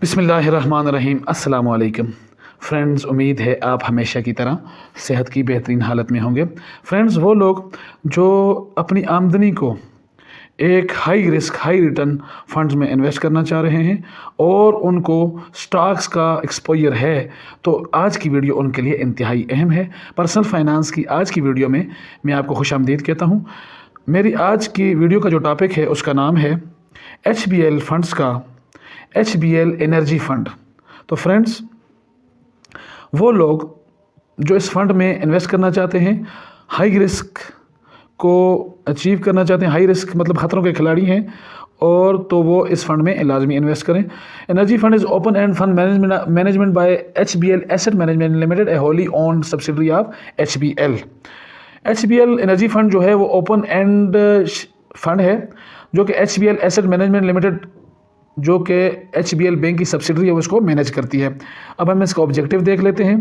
बिस्मिल्लाहिर्रहमानिर्रहीम। अस्सलाम वालेकुम फ्रेंड्स, उम्मीद है आप हमेशा की तरह सेहत की बेहतरीन हालत में होंगे। फ्रेंड्स, वो लोग जो अपनी आमदनी को एक high risk high return funds में इन्वेस्ट करना चाह रहे हैं और उनको स्टॉक्स का एक्सपोजर है, तो आज की वीडियो उनके लिए इंतहाई अहम है। पर्सनल फाइनेंस की आज की वीडियो में मैं आपको खुशामदीद कहता हूँ। मेरी आज की वीडियो का जो टॉपिक है उसका नाम है HBL फंड्स का HBL एनर्जी फंड। तो फ्रेंड्स, वो लोग जो इस फंड में इन्वेस्ट करना चाहते हैं, हाई रिस्क को अचीव करना चाहते हैं, हाई रिस्क मतलब ख़तरों के खिलाड़ी हैं, और तो वो इस फंड में लाजमी इन्वेस्ट करें। Energy fund is open end fund management by HBL asset management limited, A wholly owned subsidiary of HBL। HBL energy fund जो है वो ओपन एंड फंड है जो कि HBL एसेट मैनेजमेंट लिमिटेड जो कि HBL बैंक की सब्सिडरी है उसको मैनेज करती है। अब हम इसका ऑब्जेक्टिव देख लेते हैं।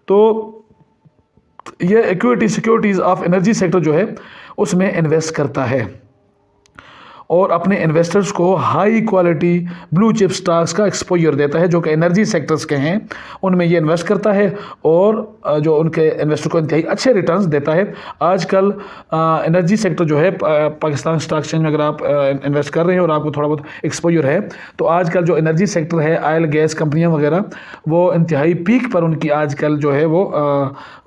तो ये equity securities of energy sector जो है उसमें इन्वेस्ट करता है और अपने इन्वेस्टर्स को high quality blue chip stocks का एक्सपोजर देता है जो कि एनर्जी सेक्टर्स के हैं, उनमें ये इन्वेस्ट करता है और जो उनके इन्वेस्टर को इंतहाई अच्छे रिटर्न्स देता है। आजकल एनर्जी सेक्टर जो है पाकिस्तान स्टॉक एक्सचेंज में अगर आप इन्वेस्ट कर रहे हैं और आपको थोड़ा बहुत एक्सपोजर है, तो आजकल जो एनर्जी सेक्टर है, ऑयल गैस कंपनियाँ वगैरह, वो इंतहाई पीक पर उनकी आजकल जो है वो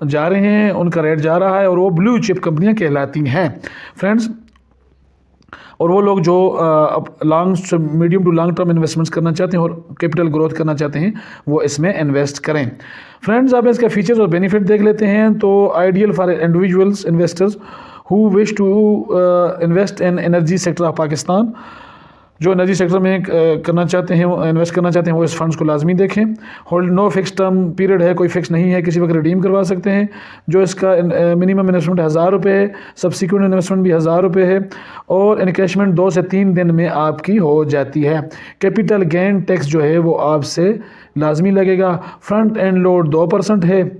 जा रहे हैं, उनका रेट जा रहा है और वो ब्लू चिप कंपनियाँ कहलाती हैं फ्रेंड्स। और वो लोग जो medium to long term investments करना चाहते हैं और कैपिटल ग्रोथ करना चाहते हैं, वो इसमें इन्वेस्ट करें। फ्रेंड्स, आप इसका फीचर्स और बेनिफिट देख लेते हैं। तो ideal for individuals investors who wish to invest in energy sector of Pakistan, जो एनर्जी सेक्टर में करना चाहते हैं, वो इन्वेस्ट करना चाहते हैं, वो इस फंड्स को लाजमी देखें। Hold no fix term period है, कोई फिक्स नहीं है, किसी वक्त रिडीम करवा सकते हैं। जो इसका मिनिमम इन्वेस्टमेंट 1000 रुपये है, सब्सिक्वेंट इन्वेस्टमेंट भी 1000 रुपये है और इनकैशमेंट 2 से 3 दिन में आपकी हो जाती है। कैपिटल गेन टैक्स जो है वो आपसे लाजमी लगेगा। फ्रंट एंड लोड 2% है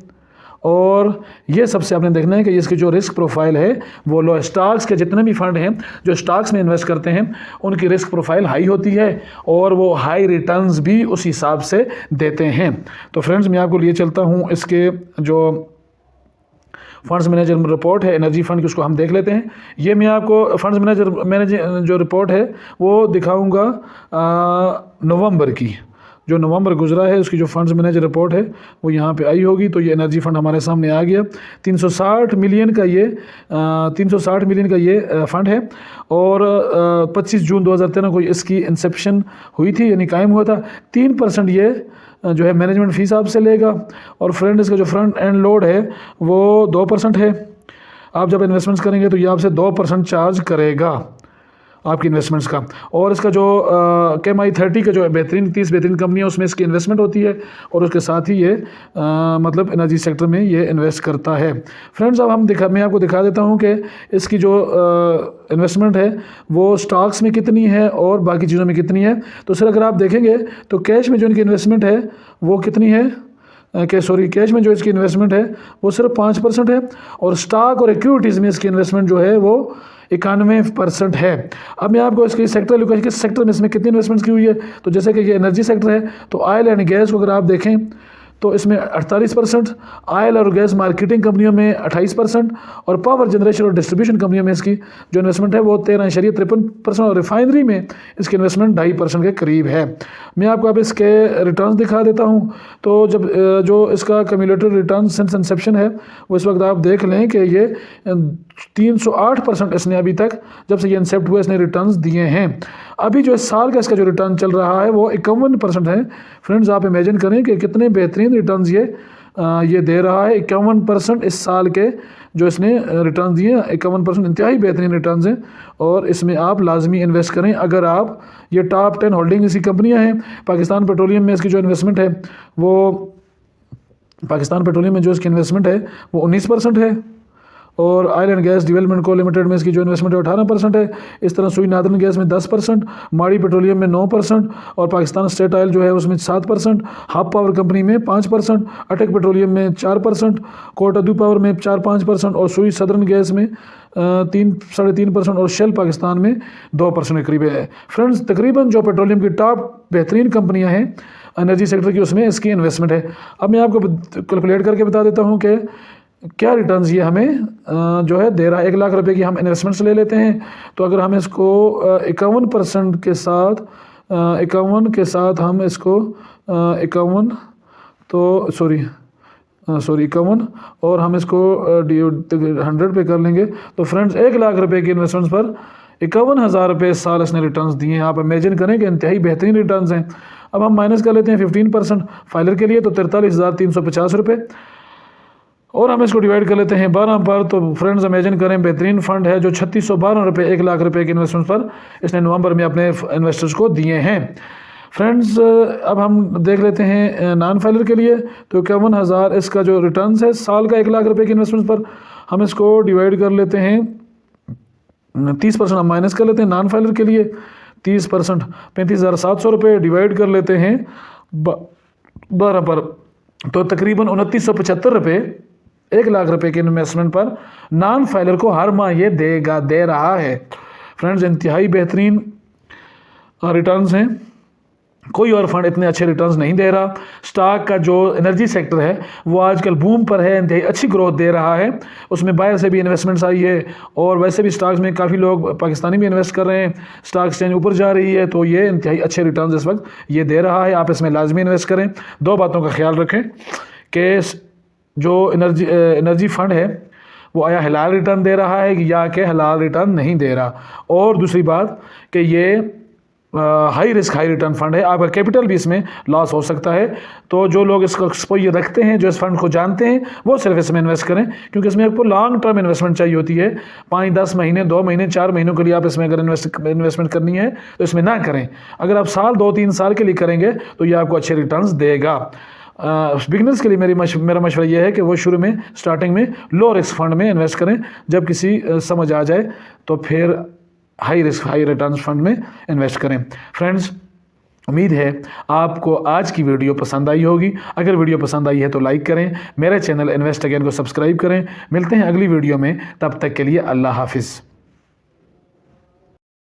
और ये सबसे आपने देखना है कि इसकी जो रिस्क प्रोफाइल है वो लो। स्टॉक्स के जितने भी फंड हैं जो स्टॉक्स में इन्वेस्ट करते हैं उनकी रिस्क प्रोफाइल हाई होती है और वो हाई रिटर्न्स भी उस हिसाब से देते हैं। तो फ्रेंड्स, मैं आपको लिए चलता हूँ इसके जो फंड्स मैनेजर रिपोर्ट है एनर्जी फंड की, उसको हम देख लेते हैं। ये मैं आपको फंड्स मैनेजर जो रिपोर्ट है वो दिखाऊँगा नवंबर की, जो नवंबर गुजरा है उसकी जो फंड्स मैनेजर रिपोर्ट है वो यहाँ पे आई होगी। तो ये एनर्जी फंड हमारे सामने आ गया। 360 मिलियन का ये फ़ंड है और 25 जून 2013 को इसकी इंसेप्शन हुई थी, यानी कायम हुआ था। 3% ये जो है मैनेजमेंट फ़ीस आपसे लेगा और फ्रेंड इसका जो फ्रंट एंड लोड है वो 2% है। आप जब इन्वेस्टमेंट्स करेंगे तो ये आपसे 2% चार्ज करेगा आपकी इन्वेस्टमेंट्स का। और इसका जो KMI 30 का जो 30 बेहतरीन कंपनी है उसमें इसकी इन्वेस्टमेंट होती है और उसके साथ ही ये मतलब एनर्जी सेक्टर में ये इन्वेस्ट करता है। फ्रेंड्स, अब मैं आपको दिखा देता हूँ कि इसकी जो इन्वेस्टमेंट है वो स्टॉक्स में कितनी है और बाकी चीज़ों में कितनी है। तो सर अगर आप देखेंगे तो कैश में जो इनकी इन्वेस्टमेंट है वो कितनी है, कैश में जो इसकी इन्वेस्टमेंट है वो सिर्फ 5% है और स्टॉक और इक्विटीज़ में इसकी इन्वेस्टमेंट जो है वो 91% है। अब मैं आपको इसकी सेक्टर लुक किस सेक्टर में इसमें कितनी इन्वेस्टमेंट्स की हुई है। तो जैसे कि ये एनर्जी सेक्टर है तो ऑयल एंड गैस को अगर आप देखें तो इसमें 48%, ऑयल और गैस मार्केटिंग कंपनियों में 28% और पावर जनरेशन और डिस्ट्रीब्यूशन कंपनियों में इसकी जो इन्वेस्टमेंट है वो 13.53% और रिफाइनरी में इसकी इन्वेस्टमेंट 2.5% के करीब है। मैं आपको अब इसके रिटर्न्स दिखा देता हूं। तो जब जो इसका कम्युलेटिव रिटर्न सिंस इंसेप्शन है वो इस वक्त आप देख लें कि ये 308% इसने अभी तक जब से ये इंसेप्ट हुआ इसने रिटर्न्स दिए हैं। अभी जो इस साल का इसका जो रिटर्न चल रहा है वो 51% है। फ्रेंड्स, आप इमेजिन करें कि कितने बेहतरीन रिटर्न्स ये दे रहा है। 51% इस साल के जो इसने रिटर्न दिए, 51% इंतहाई बेहतरीन रिटर्न्स हैं और इसमें आप लाजमी इन्वेस्ट करें। अगर आप ये टॉप 10 होल्डिंग इसकी कंपनियां हैं। पाकिस्तान पेट्रोलियम में इसकी जो इन्वेस्टमेंट है वो 19% है और ऑयल एंड गैस डेवलपमेंट को लिमिटेड में इसकी जो इन्वेस्टमेंट है 18% है। इस तरह सुई नादरन गैस में 10%, माड़ी पेट्रोलियम में 9% और पाकिस्तान स्टेट ऑयल जो है उसमें 7%, हाफ पावर कंपनी में 5%, अटक पेट्रोलियम में 4%, कोटादू पावर में 4-5% और सुई सदर्न गैस में 3-3.5% और शेल पाकिस्तान में 2% के करीब है। फ्रेंड्स, तकरीबन जो पेट्रोलियम की टॉप बेहतरीन कंपनियां हैं एनर्जी सेक्टर की, उसमें इसकी इन्वेस्टमेंट है। अब मैं आपको कैलकुलेट करके बता देता हूं कि क्या रिटर्न्स ये हमें जो है दे रहा है। 1 लाख रुपए की हम इन्वेस्टमेंट्स ले लेते हैं, तो अगर हम इसको 51% के साथ 51 हम इसको 51 और हम इसको 100 पे कर लेंगे, तो फ्रेंड्स 1 लाख रुपए की इन्वेस्टमेंट्स पर 51,000 रुपये इस साल इसने रिटर्न्स दिए हैं। आप इमेजिन करें कि इंतहाई बेहतरीन रिटर्न्स हैं। अब हम माइनस कर लेते हैं 15% फाइलर के लिए, तो 43,350 रुपये, और हम इसको डिवाइड कर लेते हैं 12 पर, तो फ्रेंड्स इमेजिन करें बेहतरीन फंड है जो 3612 रुपये 1 लाख रुपए के इन्वेस्टमेंट पर इसने नवंबर में अपने इन्वेस्टर्स को दिए हैं। फ्रेंड्स, अब हम देख लेते हैं नॉन फाइलर के लिए, तो 51,000 इसका जो रिटर्न्स है साल का 1 लाख रुपए के इन्वेस्टमेंट पर, हम इसको डिवाइड कर लेते हैं 30% हम माइनस कर लेते हैं नॉन फाइलर के लिए 30%, 35,700 रुपये डिवाइड कर लेते हैं 12 पर, तो तकरीबन 2,975 रुपये 1 लाख रुपए के इन्वेस्टमेंट पर नॉन फाइलर को हर माह ये दे रहा है। फ्रेंड्स, इंतहाई बेहतरीन रिटर्न्स हैं, कोई और फंड इतने अच्छे रिटर्न्स नहीं दे रहा। स्टॉक का जो एनर्जी सेक्टर है वो आजकल बूम पर है, इंतहाई अच्छी ग्रोथ दे रहा है, उसमें बाहर से भी इन्वेस्टमेंट्स आई है और वैसे भी स्टॉक्स में काफ़ी लोग पाकिस्तानी भी इन्वेस्ट कर रहे हैं। स्टॉक एक्सचेंज ऊपर जा रही है, तो ये इंतहाई अच्छे रिटर्न्स इस वक्त ये दे रहा है। आप इसमें लाजमी इन्वेस्ट करें। 2 बातों का ख्याल रखें कि जो एनर्जी फंड है वो आया हलाल रिटर्न दे रहा है या कि हलाल रिटर्न नहीं दे रहा, और दूसरी बात कि ये high risk high return fund है, आपका कैपिटल भी इसमें लॉस हो सकता है। तो जो लोग इसको ये रखते हैं, जो इस फंड को जानते हैं, वो सिर्फ इसमें इन्वेस्ट करें, क्योंकि इसमें आपको लॉन्ग टर्म इन्वेस्टमेंट चाहिए होती है। 5-10 महीने 2 महीने 4 महीनों के लिए आप इसमें अगर इन्वेस्टमेंट करनी है तो इसमें ना करें। अगर आप साल 2-3 साल के लिए करेंगे तो ये आपको अच्छे रिटर्न्स देगा। बिगनर्स के लिए मेरा मशवरा यह है कि वो शुरू में स्टार्टिंग में लो रिस्क फंड में इन्वेस्ट करें, जब किसी समझ आ जाए तो फिर high risk high returns fund में इन्वेस्ट करें। फ्रेंड्स, उम्मीद है आपको आज की वीडियो पसंद आई होगी। अगर वीडियो पसंद आई है तो लाइक करें, मेरे चैनल इन्वेस्ट अगेन को सब्सक्राइब करें। मिलते हैं अगली वीडियो में, तब तक के लिए अल्लाह हाफिज़।